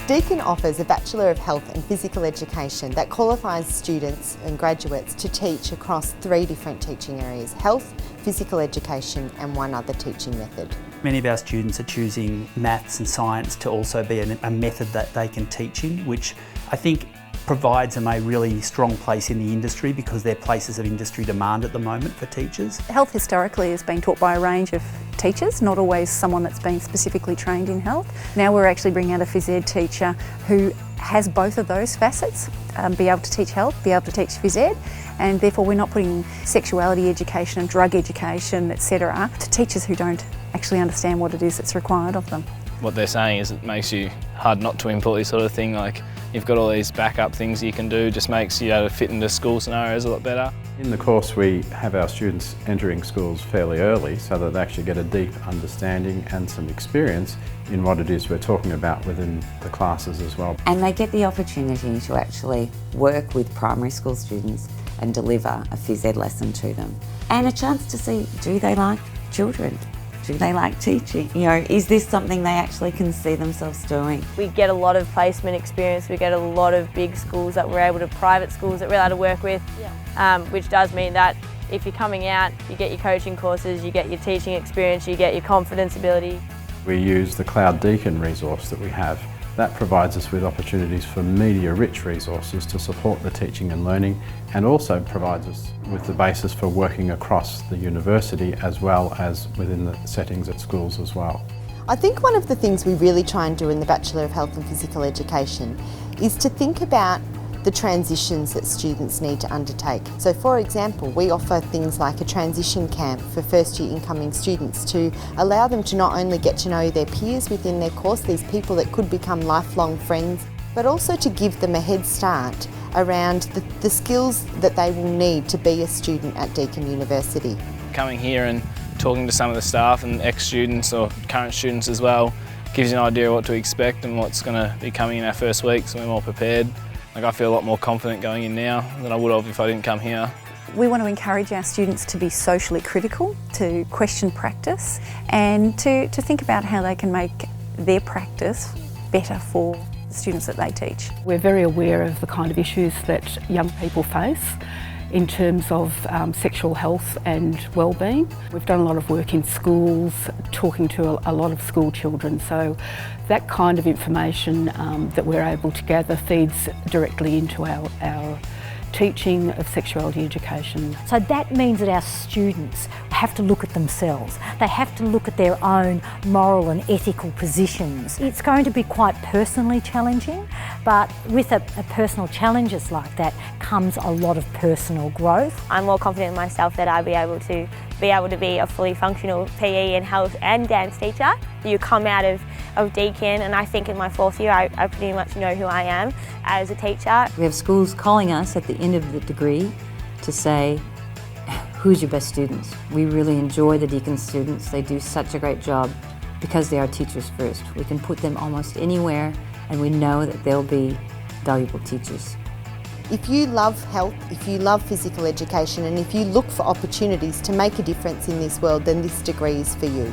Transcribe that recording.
Deakin offers a Bachelor of Health and Physical Education that qualifies students and graduates to teach across 3 different teaching areas: health, physical education and one other teaching method. Many of our students are choosing maths and science to also be a method that they can teach in, which I think provides them a really strong place in the industry because they're places of industry demand at the moment for teachers. Health historically has been taught by a range of teachers, not always someone that's been specifically trained in health. Now we're actually bringing out a phys ed teacher who has both of those facets, be able to teach health, be able to teach phys ed, and therefore we're not putting sexuality education and drug education, etc., to teachers who don't actually understand what it is that's required of them. What they're saying is it makes you hard not to import this sort of thing, like you've got all these backup things you can do, just makes you able to fit into school scenarios a lot better. In the course we have our students entering schools fairly early so that they actually get a deep understanding and some experience in what it is we're talking about within the classes as well. And they get the opportunity to actually work with primary school students and deliver a phys ed lesson to them. And a chance to see, do they like children? Do they like teaching? You know, is this something they actually can see themselves doing? We get a lot of placement experience, we get a lot of big schools that we're able to, private schools that we're able to work with, which does mean that if you're coming out, you get your coaching courses, you get your teaching experience, you get your confidence ability. We use the Cloud Deakin resource that we have. That provides us with opportunities for media-rich resources to support the teaching and learning, and also provides us with the basis for working across the university as well as within the settings at schools as well. I think one of the things we really try and do in the Bachelor of Health and Physical Education is to think about the transitions that students need to undertake. So for example, we offer things like a transition camp for first year incoming students to allow them to not only get to know their peers within their course, these people that could become lifelong friends, but also to give them a head start around the skills that they will need to be a student at Deakin University. Coming here and talking to some of the staff and ex-students or current students as well gives you an idea of what to expect and what's going to be coming in our first week, so we're more prepared. Like, I feel a lot more confident going in now than I would have if I didn't come here. We want to encourage our students to be socially critical, to question practice, and to think about how they can make their practice better for the students that they teach. We're very aware of the kind of issues that young people face in terms of sexual health and well-being. We've done a lot of work in schools, talking to a lot of school children, so that kind of information that we're able to gather feeds directly into our teaching of sexuality education. So that means that our students have to look at themselves. They have to look at their own moral and ethical positions. It's going to be quite personally challenging, but with a personal challenges like that comes a lot of personal growth. I'm more confident in myself that I'll be able to be a fully functional PE and health and dance teacher. You come out of Deakin, and I think in my 4th year I pretty much know who I am as a teacher. We have schools calling us at the end of the degree to say, who's your best students? We really enjoy the Deakin students. They do such a great job because they are teachers first. We can put them almost anywhere and we know that they'll be valuable teachers. If you love health, if you love physical education, and if you look for opportunities to make a difference in this world, then this degree is for you.